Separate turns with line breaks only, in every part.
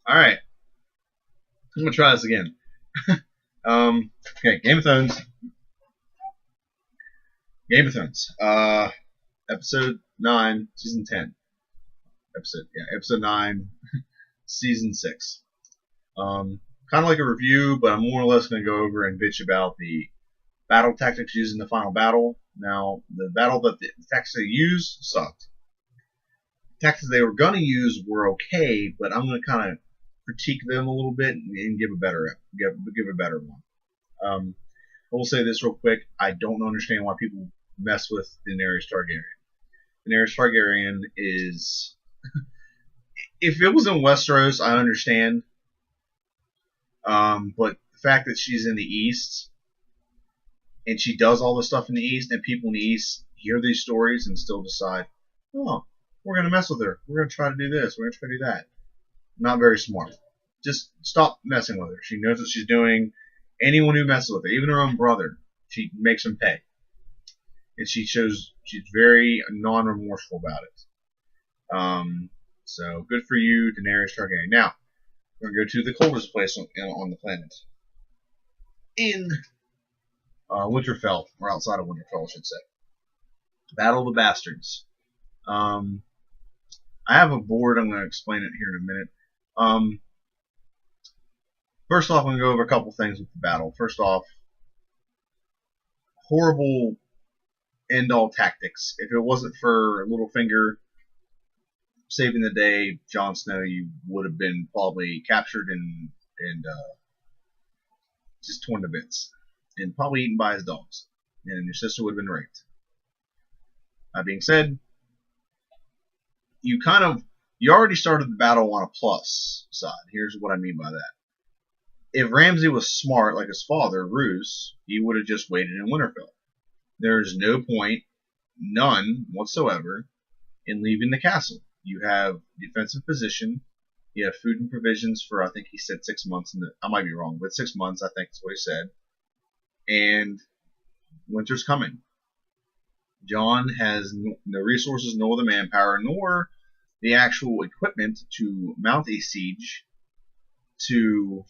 All right, I'm gonna try this again. Okay, Game of Thrones. Game of Thrones. Episode 9, season 10. Episode 9, season 6. Kind of like a review, but I'm more or less going to go over and bitch about the battle tactics used in the final battle. Now, the battle that the tactics they used sucked. The tactics they were going to use were okay, but I'm going to kind of critique them a little bit and give a better one. I will say this real quick. I don't understand why people mess with Daenerys Targaryen. Daenerys Targaryen is, if it was in Westeros, I understand. But the fact that she's in the East and she does all the stuff in the East, and people in the East hear these stories and still decide, oh, we're gonna mess with her. We're gonna try to do this. We're gonna try to do that. Not very smart. Just stop messing with her. She knows what she's doing. Anyone who messes with her, even her own brother, she makes him pay. And she shows she's very non-remorseful about it. So good for you, Daenerys Targaryen. Now we're gonna go to the coldest place on the planet, in Winterfell, or outside of Winterfell, I should say. Battle of the Bastards. Um, I have a board. I'm going to explain it here in a minute. First off, I'm going to go over a couple things with the battle. First off, horrible end-all tactics. If it wasn't for Littlefinger saving the day, Jon Snow, you would have been probably captured and just torn to bits, and probably eaten by his dogs, and your sister would have been raped. That being said, you already started the battle on a plus side. Here's what I mean by that. If Ramsay was smart like his father, Roose, he would have just waited in Winterfell. There's no point, none whatsoever, in leaving the castle. You have defensive position. You have food and provisions for, I think he said 6 months. I might be wrong, but 6 months, I think is what he said. And winter's coming. Jon has no resources, nor the manpower, nor the actual equipment to mount a siege to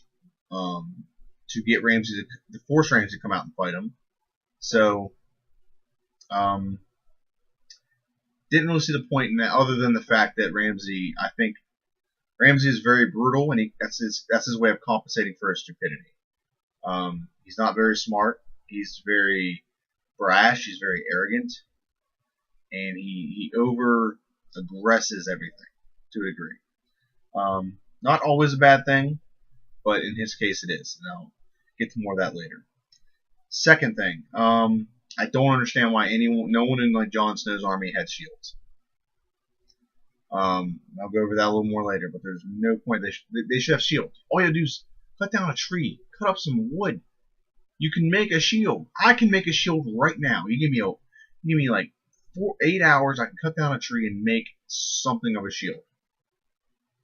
get Ramsay to force Ramsay to come out and fight him. So didn't really see the point in that, other than the fact that I think Ramsay is very brutal, and that's his way of compensating for his stupidity. He's not very smart. He's very brash. He's very arrogant, and he over aggresses everything to a degree. Not always a bad thing, but in his case it is. And I'll get to more of that later. Second thing, I don't understand why no one in like Jon Snow's army had shields. I'll go over that a little more later, but there's no point. They should have shields. All you have to do is cut down a tree, cut up some wood. You can make a shield. I can make a shield right now. You give me like 8 hours. I can cut down a tree and make something of a shield.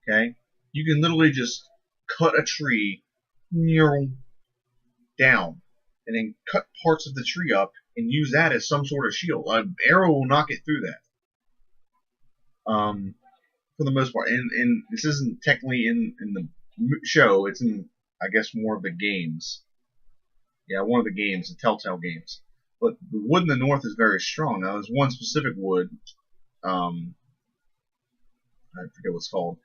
Okay, you can literally just cut a tree down and then cut parts of the tree up and use that as some sort of shield. An arrow will not get through that. For the most part, and this isn't technically in the show. It's in, I guess, more of the games. Yeah, one of the games, the Telltale games. But the wood in the north is very strong. Now, there's one specific wood. I forget what's called.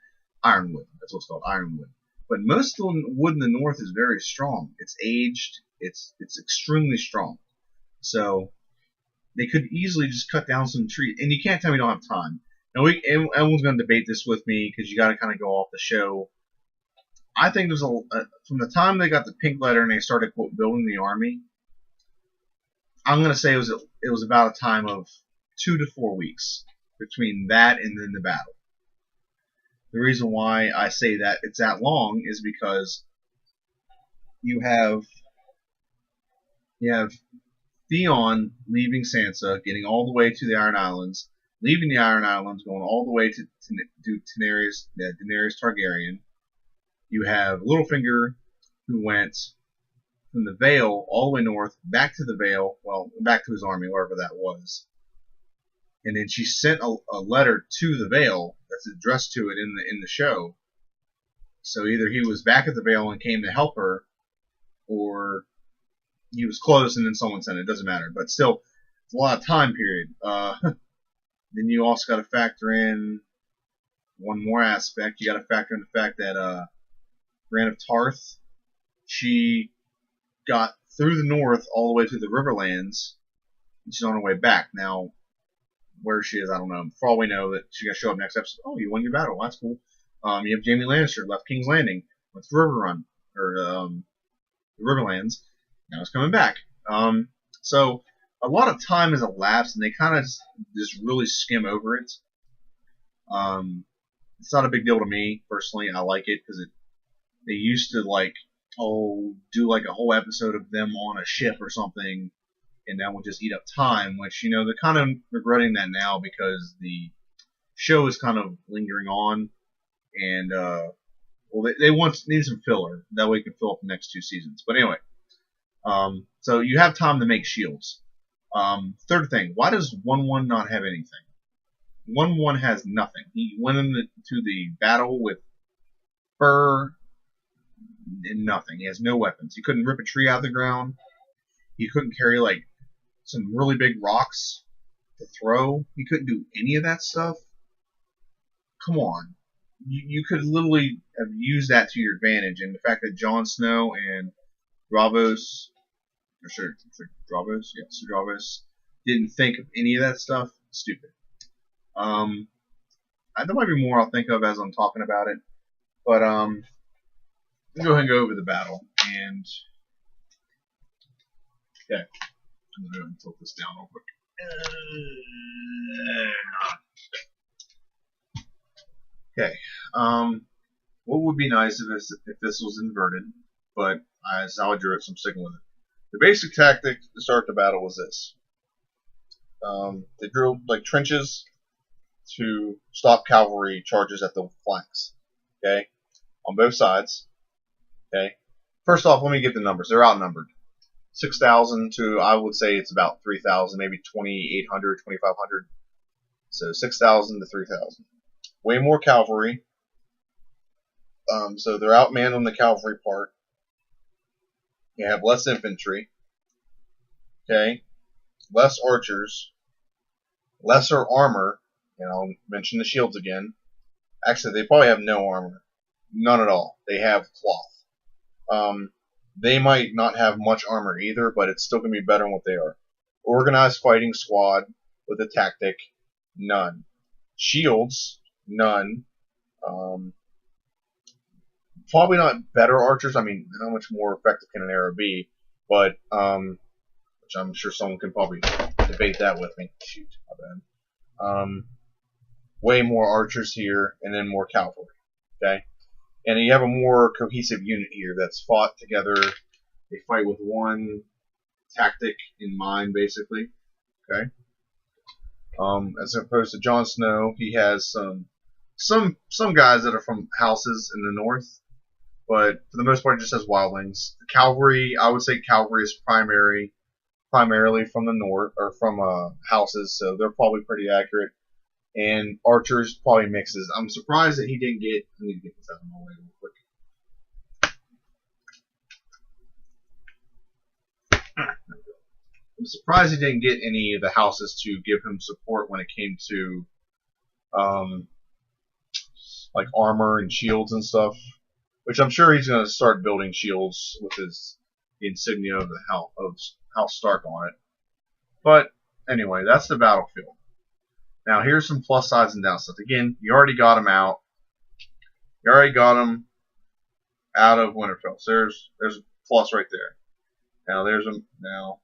Ironwood. That's what's called, ironwood. But most of the wood in the north is very strong. It's aged. It's extremely strong. So they could easily just cut down some trees. And you can't tell me you don't have time. Now, everyone's going to debate this with me because you got to kind of go off the show. I think there's from the time they got the pink letter and they started, quote, building the army, I'm going to say it was about a time of 2 to 4 weeks between that and then the battle. The reason why I say that it's that long is because you have Theon leaving Sansa, getting all the way to the Iron Islands, leaving the Iron Islands, going all the way to Daenerys Targaryen. You have Littlefinger, who went from the Vale all the way north, back to the Vale, well, back to his army, wherever that was. And then she sent a letter to the Vale that's addressed to it in the show, So either he was back at the Vale and came to help her, or he was close and then someone sent it. It doesn't matter. But still, it's a lot of time period. Then you also got to factor in one more aspect. You got to factor in the fact that Brienne of Tarth, she got through the north all the way to the Riverlands, and she's on her way back. Now, where she is, I don't know. For all we know, that she's going to show up next episode. Oh, you won your battle. That's cool. You have Jaime Lannister, left King's Landing, went to Riverrun, or the Riverlands. Now it's coming back. So a lot of time has elapsed, and they kind of just really skim over it. It's not a big deal to me, personally. I like it, because they used to, do like a whole episode of them on a ship or something, and that would just eat up time, which, they're kind of regretting that now, because the show is kind of lingering on, and, they need some filler. That way you can fill up the next 2 seasons. But anyway, so you have time to make shields. Third thing, why does 1-1 not have anything? 1-1 has nothing. He went into the battle with fur and nothing. He has no weapons. He couldn't rip a tree out of the ground. He couldn't carry, some really big rocks to throw. He couldn't do any of that stuff. Come on. You could literally have used that to your advantage. And the fact that Jon Snow and Davos, didn't think of any of that stuff, stupid. There might be more I'll think of as I'm talking about it. But, let's go ahead and go over the battle. And, okay. I'm going to go ahead and tilt this down real quick. Okay. What would be nice if this was inverted, but that's how I drew it, so I'm sticking with it. The basic tactic to start the battle was this. They drew trenches to stop cavalry charges at the flanks. Okay, on both sides. Okay. First off, let me get the numbers. They're outnumbered. 6,000 to, I would say it's about 3,000, maybe 2,800, 2,500. So 6,000 to 3,000. Way more cavalry. So they're outmanned on the cavalry part. You have less infantry. Okay. Less archers. Lesser armor. And I'll mention the shields again. Actually, they probably have no armor. None at all. They have cloth. They might not have much armor either, but it's still going to be better than what they are. Organized fighting squad with a tactic. None. Shields. None. Probably not better archers. I mean, how much more effective can an arrow be? But, which I'm sure someone can probably debate that with me. Shoot, my bad. Way more archers here, and then more cavalry. Okay? And you have a more cohesive unit here that's fought together. They fight with one tactic in mind, basically. Okay? As opposed to Jon Snow, he has some guys that are from houses in the north, but for the most part, he just has wildlings. The cavalry, I would say cavalry is primarily from the north, or from houses, so they're probably pretty accurate. And archers probably mixes. I'm surprised that he didn't get. I need to get this out of my way real quick. I'm surprised he didn't get any of the houses to give him support when it came to armor and shields and stuff. Which I'm sure he's going to start building shields with the insignia of the House Stark on it. But anyway, that's the battlefield. Now here's some plus sides and downsides. Again, you already got him out. You already got him out of Winterfell. So there's a plus right there. Now there's a now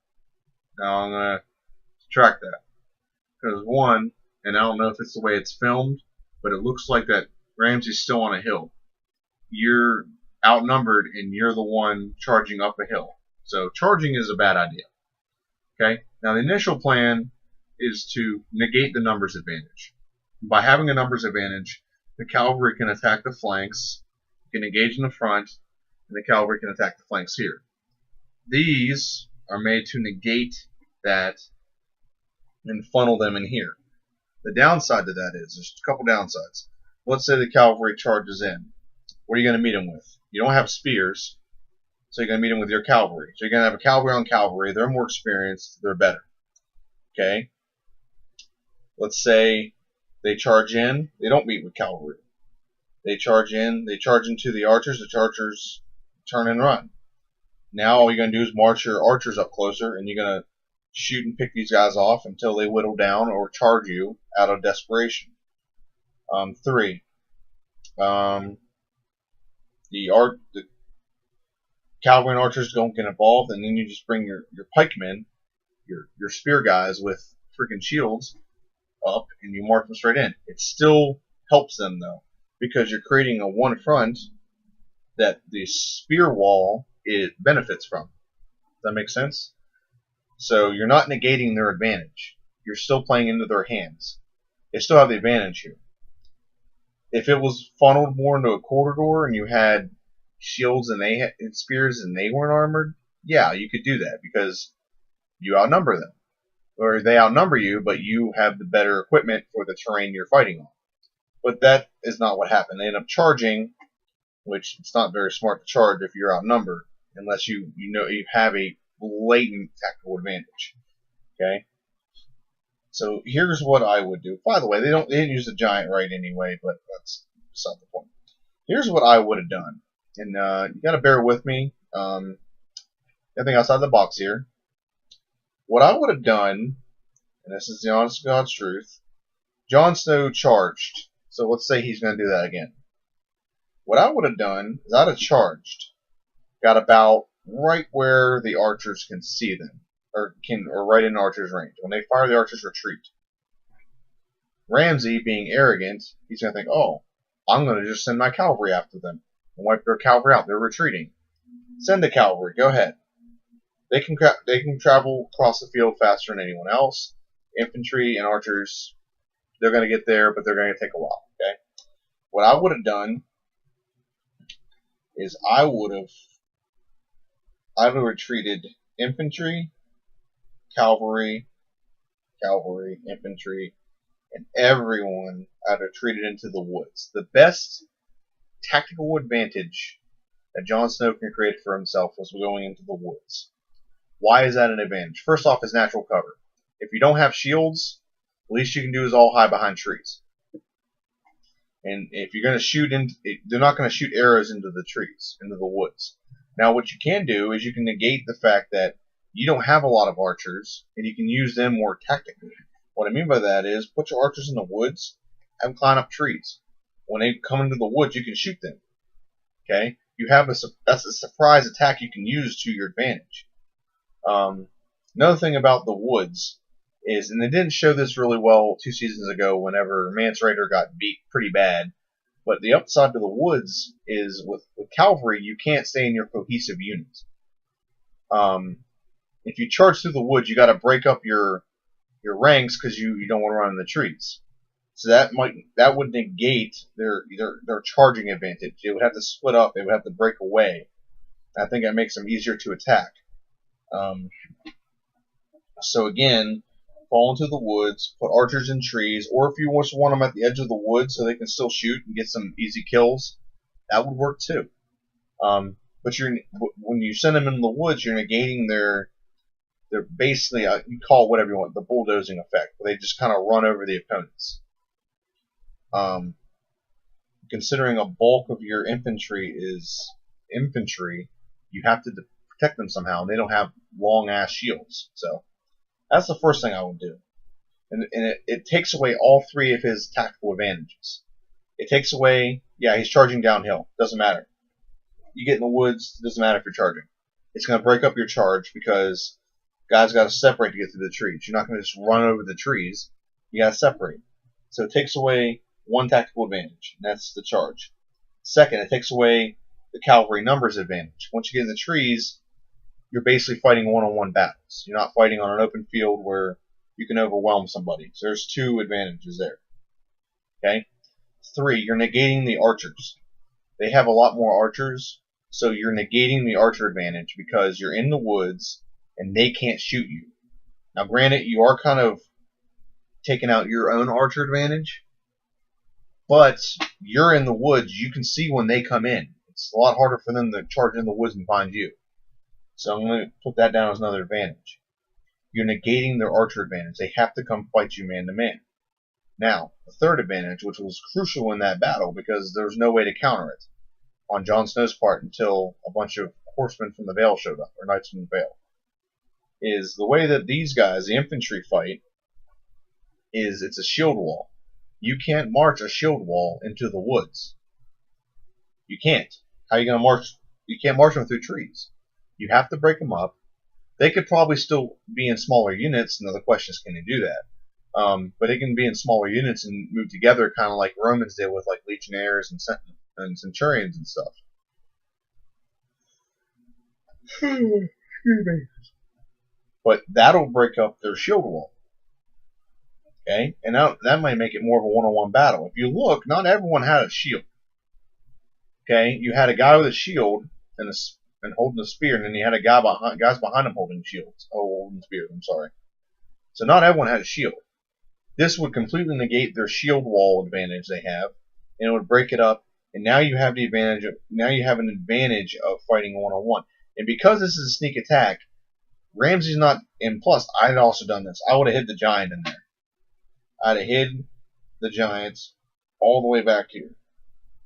I'm gonna subtract that, because one, and I don't know if it's the way it's filmed, but it looks like that Ramsay's still on a hill. You're outnumbered and you're the one charging up a hill. So charging is a bad idea. Okay. Now the initial plan is to negate the numbers advantage. By having a numbers advantage, the cavalry can attack the flanks, can engage in the front, and the cavalry can attack the flanks here. These are made to negate that and funnel them in here. The downside to that is, there's a couple downsides. Let's say the cavalry charges in. What are you going to meet them with? You don't have spears, so you're going to meet them with your cavalry. So you're going to have a cavalry on cavalry. They're more experienced. They're better. Okay? Let's say they charge in. They don't meet with cavalry. They charge in. They charge into the archers. The archers turn and run. Now all you're going to do is march your archers up closer, and you're going to shoot and pick these guys off until they whittle down or charge you out of desperation. 3. The cavalry and archers don't get involved, and then you just bring your pikemen, your spear guys with freaking shields up, and you march them straight in. It still helps them though, because you're creating a one front that the spear wall it benefits from. Does that make sense? So you're not negating their advantage. You're still playing into their hands. They still have the advantage here. If it was funneled more into a corridor and you had shields and they had spears and they weren't armored, yeah, you could do that because you outnumber them. Or they outnumber you, but you have the better equipment for the terrain you're fighting on. But that is not what happened. They end up charging, which it's not very smart to charge if you're outnumbered, unless you know you have a blatant tactical advantage. Okay? So here's what I would do. By the way, they didn't use the giant right anyway, but that's beside the point. Here's what I would have done, and you got to bear with me. Nothing outside the box here. What I would have done, and this is the honest to God's truth, Jon Snow charged. So let's say he's going to do that again. What I would have done is I'd have charged, got about right where the archers can see them, or right in archers' range. When they fire, the archers retreat. Ramsay, being arrogant, he's going to think, oh, I'm going to just send my cavalry after them and wipe their cavalry out. They're retreating. Send the cavalry. Go ahead. They can travel across the field faster than anyone else. Infantry and archers, they're going to get there, but they're going to take a while. Okay. What I would have done is I would have retreated infantry, cavalry, infantry, and everyone I'd retreated into the woods. The best tactical advantage that Jon Snow can create for himself was going into the woods. Why is that an advantage? First off, is natural cover. If you don't have shields, the least you can do is all hide behind trees. And if you're going to shoot they're not going to shoot arrows into the trees, into the woods. Now, what you can do is you can negate the fact that you don't have a lot of archers, and you can use them more tactically. What I mean by that is put your archers in the woods, have them climb up trees. When they come into the woods, you can shoot them. Okay, that's a surprise attack you can use to your advantage. Another thing about the woods is, and they didn't show this really well 2 seasons ago whenever Mance Rayder got beat pretty bad, but the upside to the woods is with cavalry, you can't stay in your cohesive units. If you charge through the woods, you got to break up your ranks because you don't want to run in the trees. So that would negate their charging advantage. They would have to split up. They would have to break away. I think that makes them easier to attack. So again, fall into the woods, put archers in trees, or if you just want them at the edge of the woods so they can still shoot and get some easy kills, that would work too. But when you send them into the woods, you're negating their basically, you call it whatever you want, the bulldozing effect, where they just kind of run over the opponents. Considering a bulk of your infantry is infantry, you have to protect them somehow, and they don't have long-ass shields. So that's the first thing I would do. And it takes away all 3 of his tactical advantages. It takes away, yeah, he's charging downhill. Doesn't matter. You get in the woods, doesn't matter if you're charging. It's going to break up your charge because guys got to separate to get through the trees. You're not going to just run over the trees. You got to separate. So it takes away one tactical advantage, and that's the charge. Second, it takes away the cavalry numbers advantage. Once you get in the trees, you're basically fighting one-on-one battles. You're not fighting on an open field where you can overwhelm somebody. So there's 2 advantages there. Okay? 3, you're negating the archers. They have a lot more archers, so you're negating the archer advantage because you're in the woods and they can't shoot you. Now, granted, you are kind of taking out your own archer advantage, But you're in the woods. You can see when they come in. It's a lot harder for them to charge in the woods and find you. So I'm going to put that down as another advantage. You're negating their archer advantage. They have to come fight you man to man. Now, the third advantage, which was crucial in that battle because there was no way to counter it on Jon Snow's part until a bunch of horsemen from the Vale showed up, or knights from the Vale, is the way that these guys, the infantry, fight is it's a shield wall. You can't march a shield wall into the woods. You can't. How are you going to march? You can't march them through trees. You have to break them up. They could probably still be in smaller units. Another question is, can they do that? But they can be in smaller units and move together, kind of like Romans did with like legionnaires and centurions and stuff. Excuse me. But that'll break up their shield wall. Okay, and that might make it more of a one-on-one battle. If you look, not everyone had a shield. Okay, you had a guy with a shield and holding a spear, and then you had guys behind him holding shields. Oh, holding spears. I'm sorry. So not everyone had a shield. This would completely negate their shield wall advantage they have, and it would break it up. And now you have an advantage of fighting one-on-one. And because this is a sneak attack, Ramsay's not. And plus, I had also done this. I would have hid the giant in there. I'd have hid the giants all the way back here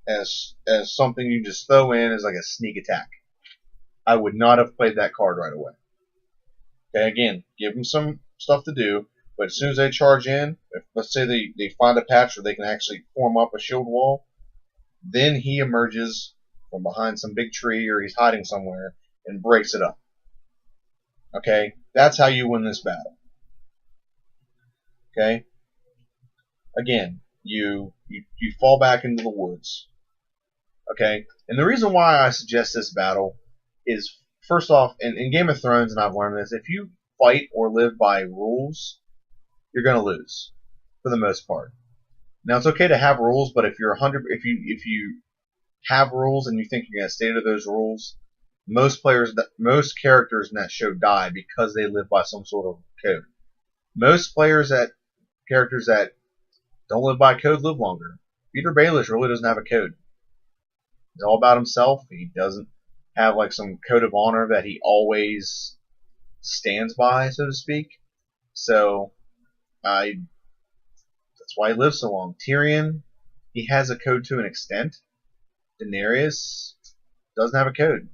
as something you just throw in as like a sneak attack. I would not have played that card right away. Okay, again, give them some stuff to do, but as soon as they charge in, let's say they find a patch where they can actually form up a shield wall, then he emerges from behind some big tree or he's hiding somewhere and breaks it up. Okay, that's how you win this battle. Okay, again, you fall back into the woods. Okay, and the reason why I suggest this battle is, first off, in Game of Thrones, and I've learned this, if you fight or live by rules, you're going to lose for the most part. Now it's okay to have rules, but if you have rules and you think you're going to stay to those rules, most characters in that show die because they live by some sort of code. Most characters that don't live by code live longer. Peter Baelish really doesn't have a code. He's all about himself. He doesn't have like some code of honor that he always stands by, so to speak. So that's why he lives so long. Tyrion, he has a code to an extent. Daenerys doesn't have a code.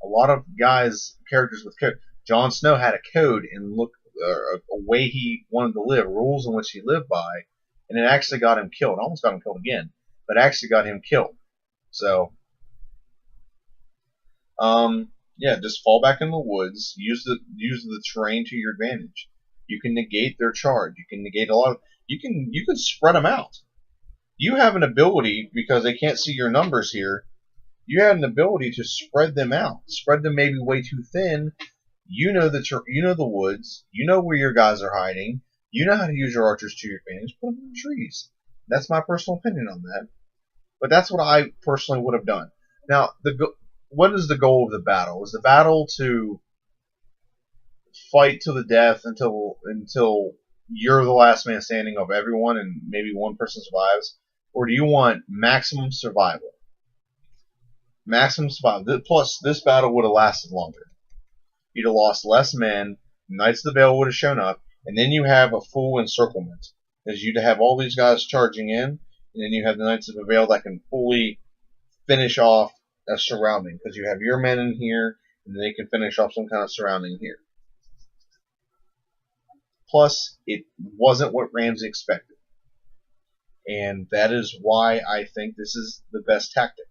A lot of characters with code. Jon Snow had a code and a way he wanted to live, rules in which he lived by, and it actually got him killed. Almost got him killed again, but actually got him killed. So, yeah, just fall back in the woods. Use the terrain to your advantage. You can negate their charge. You can negate a lot of. You can spread them out. You have an ability, because they can't see your numbers here. You have an ability to spread them out. Spread them maybe way too thin. You know the woods. You know where your guys are hiding. You know how to use your archers to your advantage. Put them in the trees. That's my personal opinion on that. But that's what I personally would have done. Now, what is the goal of the battle? Is the battle to fight to the death until you're the last man standing of everyone and maybe one person survives? Or do you want maximum survival? Maximum survival. Plus, this battle would have lasted longer. You'd have lost less men. Knights of the Vale would have shown up. And then you have a full encirclement. Because you'd have all these guys charging in. And then you have the Knights of the Vale that can fully finish off a surrounding. Because you have your men in here. And they can finish off some kind of surrounding here. Plus, it wasn't what Ramsay expected. And that is why I think this is the best tactic.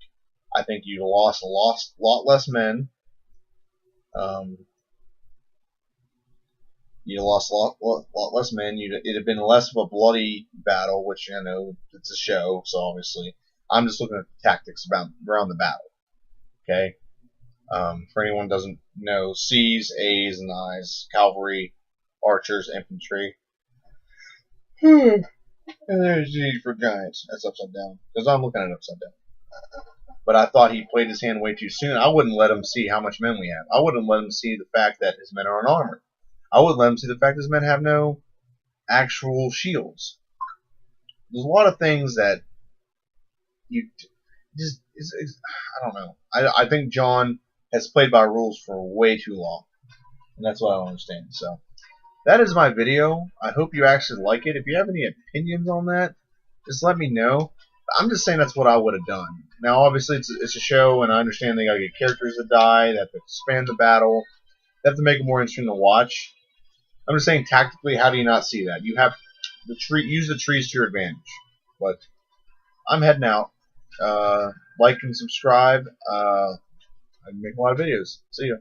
I think you'd have lost a lot less men. You'd have lost a lot less men. It'd have been less of a bloody battle, which I know it's a show, so obviously I'm just looking at the tactics around the battle. Okay. For anyone who doesn't know, C's, A's, and I's: cavalry, archers, infantry. And there's G for giants. That's upside down. Because I'm looking at it upside down. But I thought he played his hand way too soon. I wouldn't let him see how much men we have. I wouldn't let him see the fact that his men are unarmored. I would let him see the fact that his men have no actual shields. there's a lot of things that you just I don't know. I think John has played by rules for way too long, and that's what I don't understand. So that is my video. I hope you actually like it. If you have any opinions on that, just let me know. I'm just saying that's what I would have done. Now, obviously, it's a show, and I understand they got to get characters that die, they have to expand the battle, they have to make it more interesting to watch. I'm just saying, tactically, how do you not see that? You have the tree, use the trees to your advantage. But I'm heading out. Like and subscribe. I make a lot of videos. See ya.